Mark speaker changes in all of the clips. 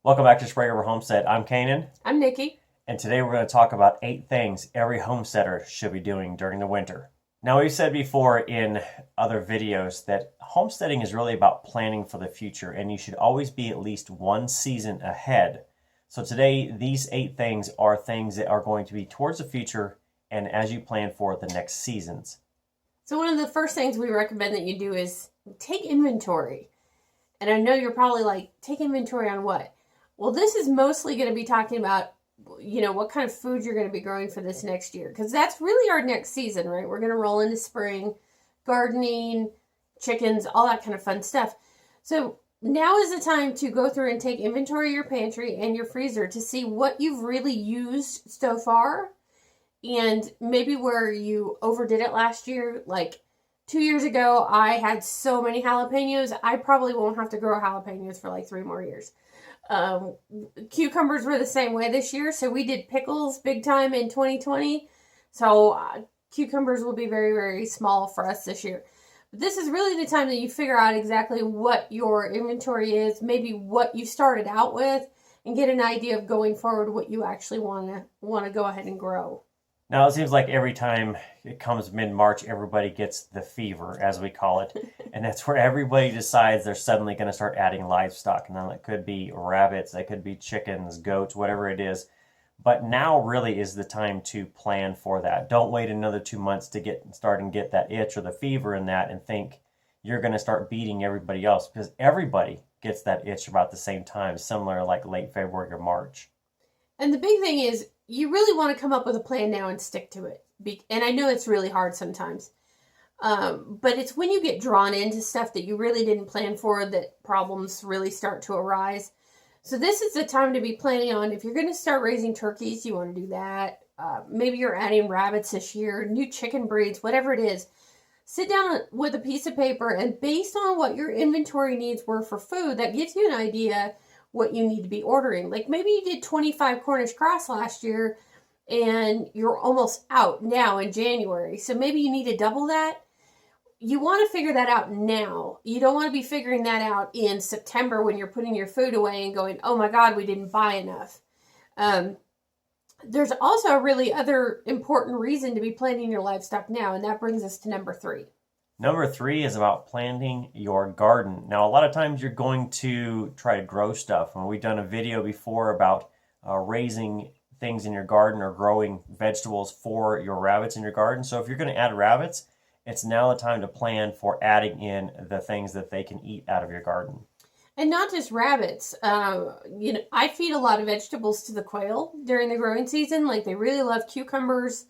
Speaker 1: Welcome back to Sprague Homestead. I'm Kanan,
Speaker 2: I'm Nikki.
Speaker 1: and today we're going to talk about 8 things every homesteader should be doing during the winter. Now, we've said before in other videos that homesteading is really about planning for the future, and you should always be at least one season ahead. So today, these 8 things are things that are going to be towards the future and as you plan for the next seasons.
Speaker 2: So one of the first things we recommend that you do is take inventory. And I know you're probably like, take inventory on what? Well, this is mostly going to be talking about, what kind of food you're going to be growing for this next year. Because that's really our next season, right? We're going to roll into spring, gardening, chickens, all that kind of fun stuff. So now is the time to go through and take inventory of your pantry and your freezer to see what you've really used so far. And maybe where you overdid it last year, like 2 years ago, I had so many jalapenos. I probably won't have to grow jalapenos for like 3 more years. Cucumbers were the same way this year. So we did pickles big time in 2020. So cucumbers will be very, very small for us this year. But this is really the time that you figure out exactly what your inventory is, maybe what you started out with, and get an idea of going forward what you actually want to go ahead and grow.
Speaker 1: Now, it seems like every time it comes mid-March, everybody gets the fever, as we call it. And that's where everybody decides they're suddenly going to start adding livestock. Now, it could be rabbits, it could be chickens, goats, whatever it is. But now really is the time to plan for that. Don't wait another 2 months to get that itch or the fever in that and think you're going to start beating everybody else, because everybody gets that itch about the same time, similar like late February or March.
Speaker 2: And the big thing is, you really want to come up with a plan now and stick to it. And I know it's really hard sometimes. But it's when you get drawn into stuff that you really didn't plan for that problems really start to arise. So this is the time to be planning on, if you're going to start raising turkeys, you want to do that. Maybe you're adding rabbits this year, new chicken breeds, whatever it is. Sit down with a piece of paper, and based on what your inventory needs were for food, that gives you an idea what you need to be ordering. Like maybe you did 25 Cornish cross last year and you're almost out now in January. So maybe you need to double that. You want to figure that out now. You don't want to be figuring that out in September when you're putting your food away and going, oh my God, we didn't buy enough. There's also a really other important reason to be planting your livestock now. And that brings us to number 3.
Speaker 1: Number 3 is about planting your garden. Now, a lot of times you're going to try to grow stuff. And we've done a video before about raising things in your garden or growing vegetables for your rabbits in your garden. So if you're going to add rabbits, it's now the time to plan for adding in the things that they can eat out of your garden.
Speaker 2: And not just rabbits. I feed a lot of vegetables to the quail during the growing season. Like they really love cucumbers,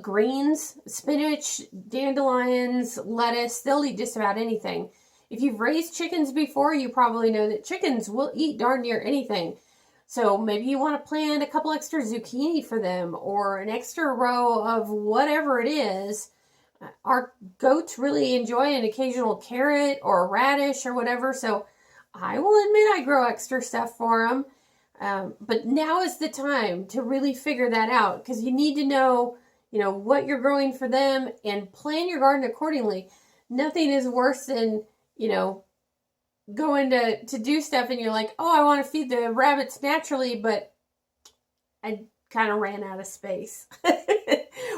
Speaker 2: greens, spinach, dandelions, lettuce. They'll eat just about anything. If you've raised chickens before, you probably know that chickens will eat darn near anything. So maybe you want to plant a couple extra zucchini for them or an extra row of whatever it is. Our goats really enjoy an occasional carrot or a radish or whatever. So I will admit I grow extra stuff for them. But now is the time to really figure that out, because you need to know, what you're growing for them and plan your garden accordingly. Nothing is worse than, going to do stuff and you're like, oh, I want to feed the rabbits naturally, but I kind of ran out of space.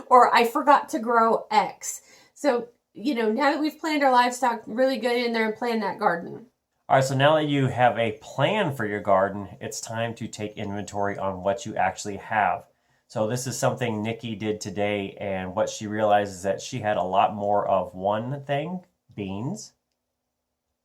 Speaker 2: Or I forgot to grow X. So, now that we've planned our livestock, really get in there and plan that garden.
Speaker 1: All right, so now that you have a plan for your garden, it's time to take inventory on what you actually have. So this is something Nikki did today, and what she realized is that she had a lot more of one thing, beans.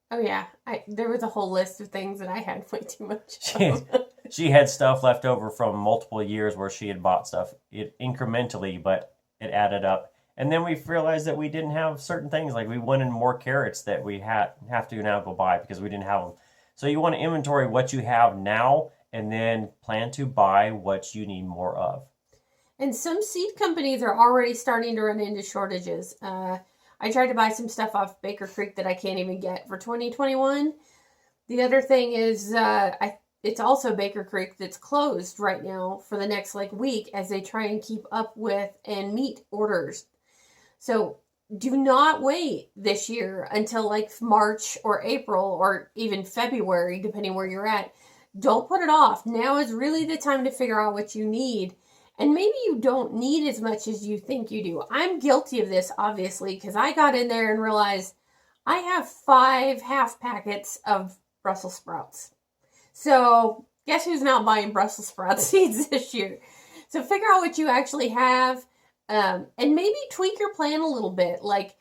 Speaker 2: Oh yeah, there was a whole list of things that I had way too much
Speaker 1: of. She had stuff left over from multiple years where she had bought stuff incrementally, but it added up. And then we realized that we didn't have certain things, like we wanted more carrots that we have to now go buy because we didn't have them. So you want to inventory what you have now and then plan to buy what you need more of.
Speaker 2: And some seed companies are already starting to run into shortages. I tried to buy some stuff off Baker Creek that I can't even get for 2021. The other thing is it's also Baker Creek that's closed right now for the next week as they try and keep up with and meet orders. So do not wait this year until March or April or even February, depending where you're at. Don't put it off. Now is really the time to figure out what you need. And maybe you don't need as much as you think you do. I'm guilty of this, obviously, because I got in there and realized I have 5 half packets of Brussels sprouts. So guess who's not buying Brussels sprout seeds this year? So figure out what you actually have, and maybe tweak your plan a little bit. Like,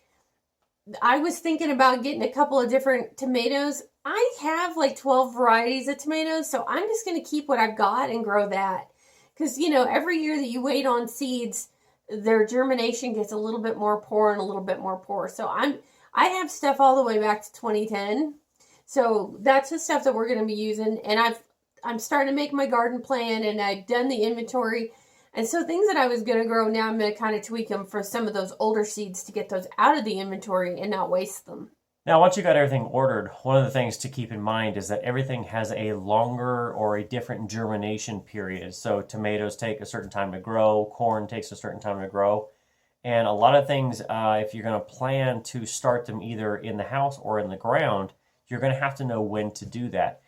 Speaker 2: I was thinking about getting a couple of different tomatoes. I have like 12 varieties of tomatoes, so I'm just going to keep what I've got and grow that. Because, every year that you wait on seeds, their germination gets a little bit more poor and a little bit more poor. So I have stuff all the way back to 2010. So that's the stuff that we're going to be using. And I'm starting to make my garden plan, and I've done the inventory. And so things that I was going to grow, now I'm going to kind of tweak them for some of those older seeds to get those out of the inventory and not waste them.
Speaker 1: Now, once you got everything ordered, one of the things to keep in mind is that everything has a longer or a different germination period. So tomatoes take a certain time to grow, corn takes a certain time to grow. And a lot of things, if you're going to plan to start them either in the house or in the ground, you're going to have to know when to do that.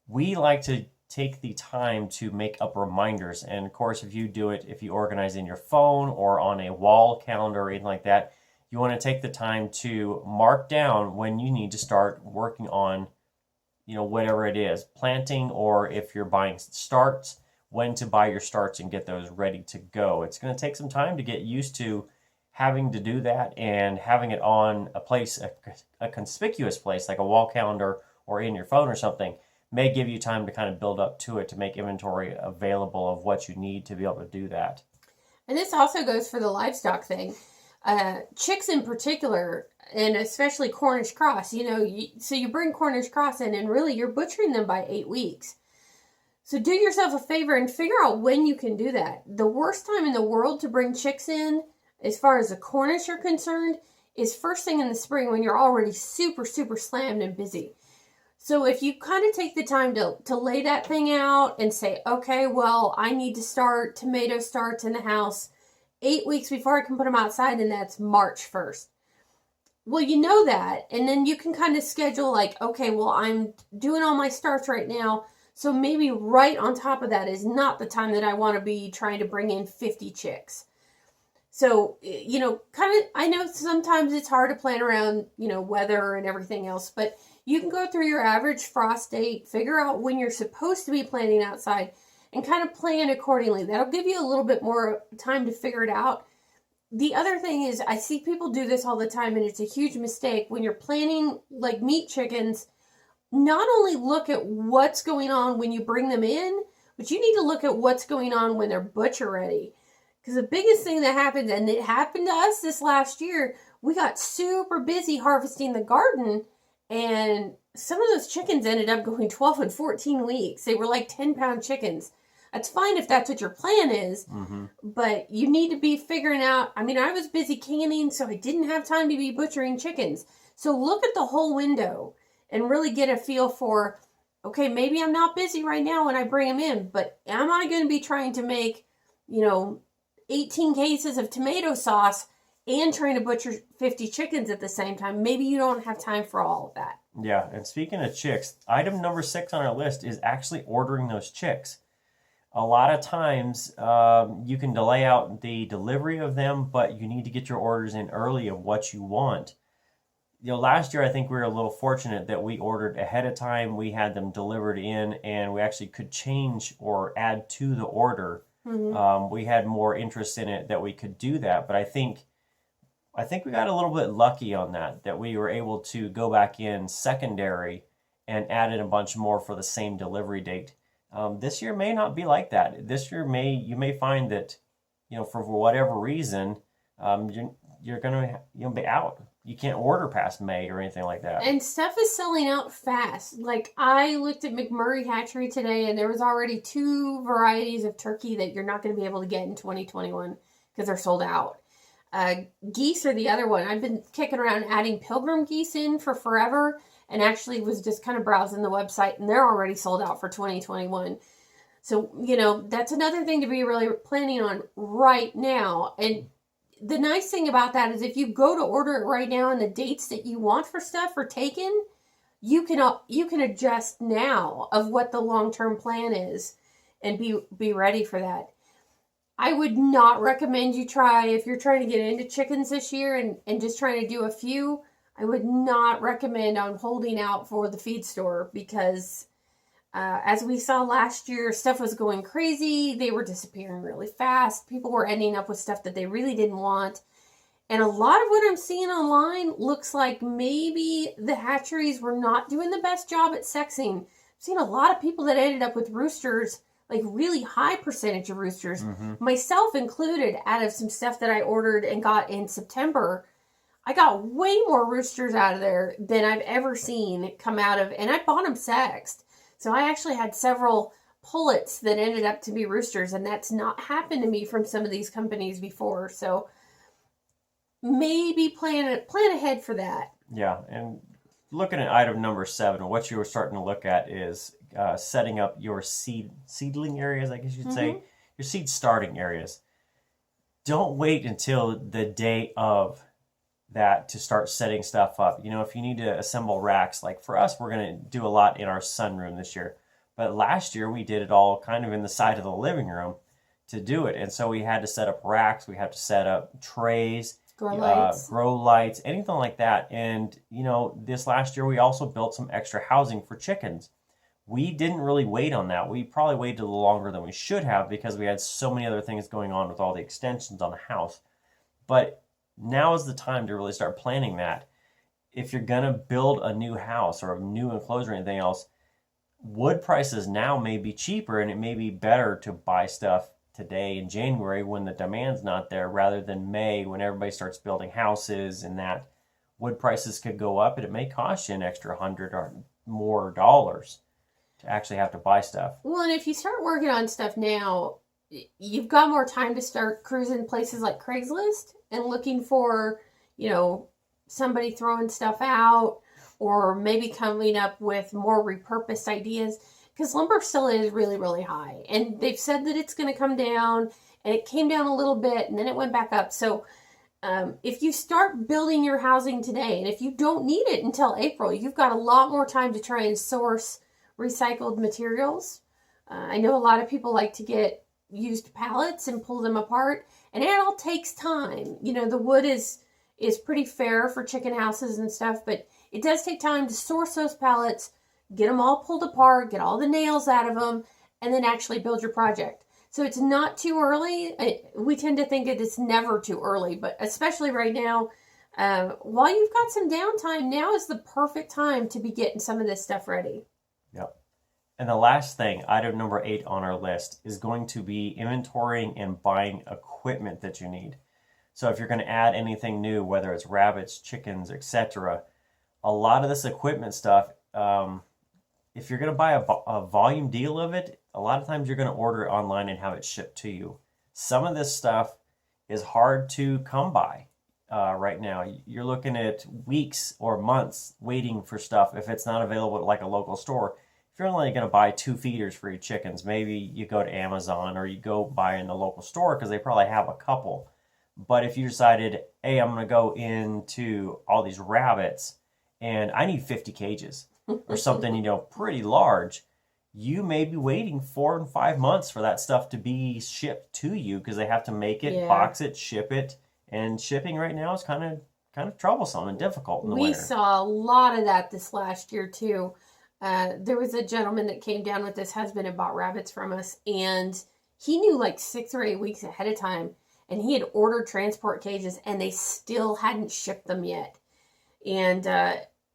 Speaker 1: We like to take the time to make up reminders. And of course, if you organize in your phone or on a wall calendar or anything like that, you want to take the time to mark down when you need to start working on, whatever it is, planting, or if you're buying starts, when to buy your starts and get those ready to go. It's going to take some time to get used to having to do that, and having it on a place, a conspicuous place like a wall calendar or in your phone or something, may give you time to kind of build up to it to make inventory available of what you need to be able to do that.
Speaker 2: And this also goes for the livestock thing. Chicks in particular, and especially Cornish cross, so you bring Cornish cross in, and really you're butchering them by 8 weeks. So do yourself a favor and figure out when you can do that. The worst time in the world to bring chicks in, as far as the Cornish are concerned, is first thing in the spring when you're already super, super slammed and busy. So if you kind of take the time to lay that thing out and say, okay, well, I need to start tomato starts in the house 8 weeks before I can put them outside, and that's March 1st. Well, you know that, and then you can kind of schedule like, okay, well, I'm doing all my starts right now, so maybe right on top of that is not the time that I want to be trying to bring in 50 chicks. So, I know sometimes it's hard to plan around, weather and everything else, but you can go through your average frost date, figure out when you're supposed to be planting outside, and kind of plan accordingly. That'll give you a little bit more time to figure it out. The other thing is, I see people do this all the time, and it's a huge mistake. When you're planning like meat chickens, not only look at what's going on when you bring them in, but you need to look at what's going on when they're butcher ready. Because the biggest thing that happens, and it happened to us this last year, we got super busy harvesting the garden, and some of those chickens ended up going 12 and 14 weeks. They were like 10-pound chickens. That's fine if that's what your plan is, but you need to be figuring out, I was busy canning, so I didn't have time to be butchering chickens. So look at the whole window and really get a feel for, okay, maybe I'm not busy right now when I bring them in, but am I going to be trying to make, 18 cases of tomato sauce and trying to butcher 50 chickens at the same time? Maybe you don't have time for all of that.
Speaker 1: Yeah, and speaking of chicks, item number 6 on our list is actually ordering those chicks. A lot of times you can delay out the delivery of them, but you need to get your orders in early of what you want. Last year I think we were a little fortunate that we ordered ahead of time. We had them delivered in, and we actually could change or add to the order. We had more interest in it that we could do that, but I think we got a little bit lucky on that we were able to go back in secondary and add in a bunch more for the same delivery date. This year may not be like that. This year you may find that, for whatever reason, you're gonna be out. You can't order past May or anything like that.
Speaker 2: And stuff is selling out fast. Like, I looked at McMurray Hatchery today, and there was already 2 varieties of turkey that you're not going to be able to get in 2021 because they're sold out. Geese are the other one. I've been kicking around adding pilgrim geese in for forever, and actually was just kind of browsing the website, and they're already sold out for 2021. So, that's another thing to be really planning on right now. And the nice thing about that is if you go to order it right now and the dates that you want for stuff are taken, you can adjust now of what the long-term plan is and be ready for that. I would not recommend you try, if you're trying to get into chickens this year and just trying to do a few, I would not recommend on holding out for the feed store, because as we saw last year, stuff was going crazy. They were disappearing really fast. People were ending up with stuff that they really didn't want. And a lot of what I'm seeing online looks like maybe the hatcheries were not doing the best job at sexing. I've seen a lot of people that ended up with roosters, like really high percentage of roosters, myself included. Out of some stuff that I ordered and got in September, I got way more roosters out of there than I've ever seen come out of, and I bought them sexed. So I actually had several pullets that ended up to be roosters, and that's not happened to me from some of these companies before. So maybe plan ahead for that.
Speaker 1: Yeah, and looking at item number 7, what you were starting to look at is setting up your seedling areas, I guess you'd say, your seed starting areas. Don't wait until the day of that to start setting stuff up. You know, if you need to assemble racks, like for us, we're going to do a lot in our sunroom this year. But last year we did it all kind of in the side of the living room to do it. And so we had to set up racks, we had to set up trays, grow lights, anything like that. And, you know, this last year we also built some extra housing for chickens. We didn't really wait on that. We probably waited a little longer than we should have because we had so many other things going on with all the extensions on the house. But now is the time to really start planning that. If you're going to build a new house or a new enclosure or anything else, wood prices now may be cheaper, and it may be better to buy stuff today in January when the demand's not there rather than May when everybody starts building houses, and that wood prices could go up, and it may cost you an extra $100 or more dollars to actually have to buy stuff.
Speaker 2: Well, and if you start working on stuff now, you've got more time to start cruising places like Craigslist and looking for, you know, somebody throwing stuff out, or maybe coming up with more repurposed ideas, because lumber still is really, really high. And they've said that it's going to come down, and it came down a little bit, and then it went back up. So if you start building your housing today, and if you don't need it until April, you've got a lot more time to try and source recycled materials. I know a lot of people like to get used pallets and pull them apart, and it all takes time. You know, the wood is pretty fair for chicken houses and stuff, but it does take time to source those pallets, get them all pulled apart, get all the nails out of them, and then actually build your project. So it's not too early. We tend to think that it's never too early, but especially right now, while you've got some downtime, now is the perfect time to be getting some of this stuff ready.
Speaker 1: Yep. And the last thing, item number 8 on our list, is going to be inventorying and buying equipment that you need. So if you're going to add anything new, whether it's rabbits, chickens, etc., a lot of this equipment stuff, if you're going to buy a volume deal of it, a lot of times you're going to order it online and have it shipped to you. Some of this stuff is hard to come by right now. You're looking at weeks or months waiting for stuff if it's not available at like a local store. If you're only going to buy 2 feeders for your chickens, maybe you go to Amazon or you go buy in the local store because they probably have a couple. But if you decided, hey, I'm going to go into all these rabbits and I need 50 cages or something, you know, pretty large, you may be waiting 4 and 5 months for that stuff to be shipped to you because they have to make it, box it, ship it, and shipping right now is kind of troublesome and difficult in the winter.
Speaker 2: We saw a lot of that this last year too. There was a gentleman that came down with his husband and bought rabbits from us, and he knew like 6 or 8 weeks ahead of time, and he had ordered transport cages and they still hadn't shipped them yet. And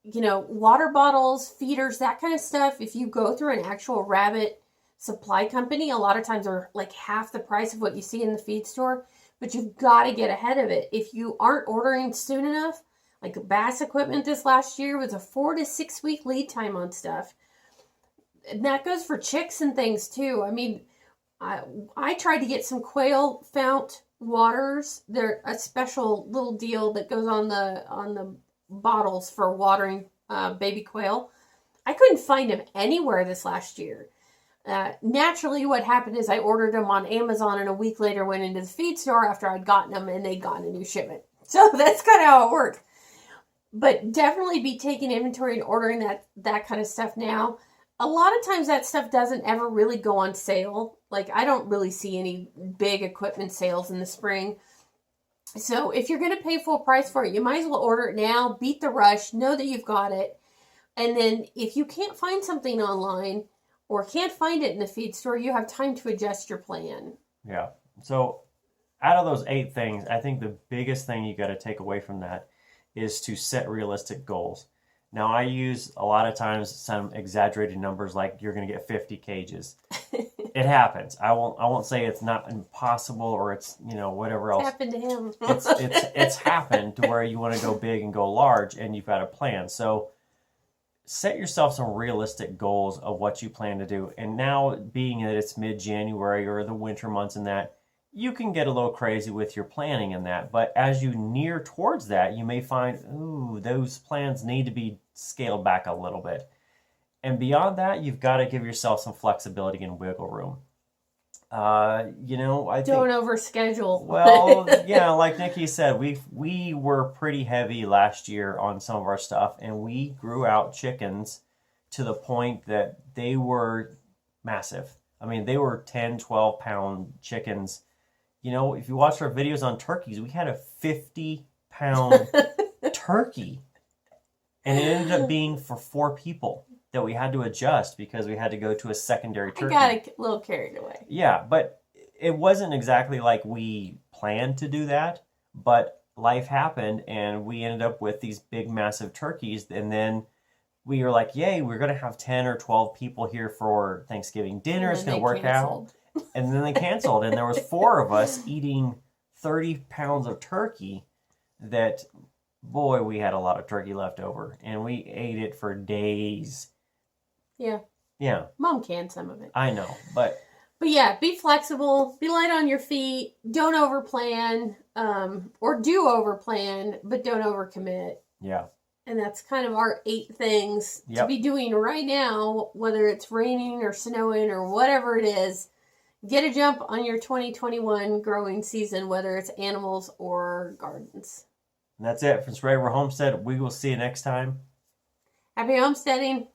Speaker 2: you know, water bottles, feeders, that kind of stuff, if you go through an actual rabbit supply company, a lot of times are like half the price of what you see in the feed store, but you've got to get ahead of it. If you aren't ordering soon enough, like bass equipment this last year was a 4 to 6 week lead time on stuff. And that goes for chicks and things too. I mean, I tried to get some quail fount waters. They're a special little deal that goes on the bottles for watering baby quail. I couldn't find them anywhere this last year. Naturally, what happened is I ordered them on Amazon, and a week later went into the feed store after I'd gotten them, and they'd gotten a new shipment. So that's kind of how it worked. But definitely be taking inventory and ordering that kind of stuff now. A lot of times that stuff doesn't ever really go on sale. Like, I don't really see any big equipment sales in the spring. So if you're going to pay full price for it, you might as well order it now, beat the rush, know that you've got it. And then if you can't find something online or can't find it in the feed store, you have time to adjust your plan.
Speaker 1: Yeah. So out of those 8 things, I think the biggest thing you got to take away from that is to set realistic goals. Now, I use a lot of times some exaggerated numbers like you're going to get 50 cages. It happens. I won't say it's not impossible or it's, whatever else.
Speaker 2: It's happened to him.
Speaker 1: It's happened to where you want to go big and go large and you've got a plan. So set yourself some realistic goals of what you plan to do. And now, being that it's mid-January or the winter months and that, you can get a little crazy with your planning in that. But as you near towards that, you may find, ooh, those plans need to be scaled back a little bit. And beyond that, you've got to give yourself some flexibility and wiggle room. I think...
Speaker 2: Don't overschedule.
Speaker 1: Well, yeah, like Nikki said, we were pretty heavy last year on some of our stuff, and we grew out chickens to the point that they were massive. I mean, they were 10, 12-pound chickens. If you watch our videos on turkeys, we had a 50-pound turkey. And it ended up being for 4 people that we had to adjust because we had to go to a secondary turkey.
Speaker 2: I got a little carried away.
Speaker 1: Yeah, but it wasn't exactly like we planned to do that. But life happened, and we ended up with these big, massive turkeys. And then we were like, yay, we're going to have 10 or 12 people here for Thanksgiving dinner. It's going to work out. And then they canceled, and there was 4 of us eating 30 pounds of turkey that, boy, we had a lot of turkey left over, and we ate it for days.
Speaker 2: Yeah.
Speaker 1: Yeah.
Speaker 2: Mom canned some of it.
Speaker 1: I know, but
Speaker 2: yeah, be flexible, be light on your feet, don't overplan, or do overplan, but don't overcommit.
Speaker 1: Yeah.
Speaker 2: And that's kind of our 8 things to be doing right now, whether it's raining or snowing or whatever it is. Get a jump on your 2021 growing season, whether it's animals or gardens.
Speaker 1: And that's it from Sprague Homestead. We will see you next time.
Speaker 2: Happy homesteading.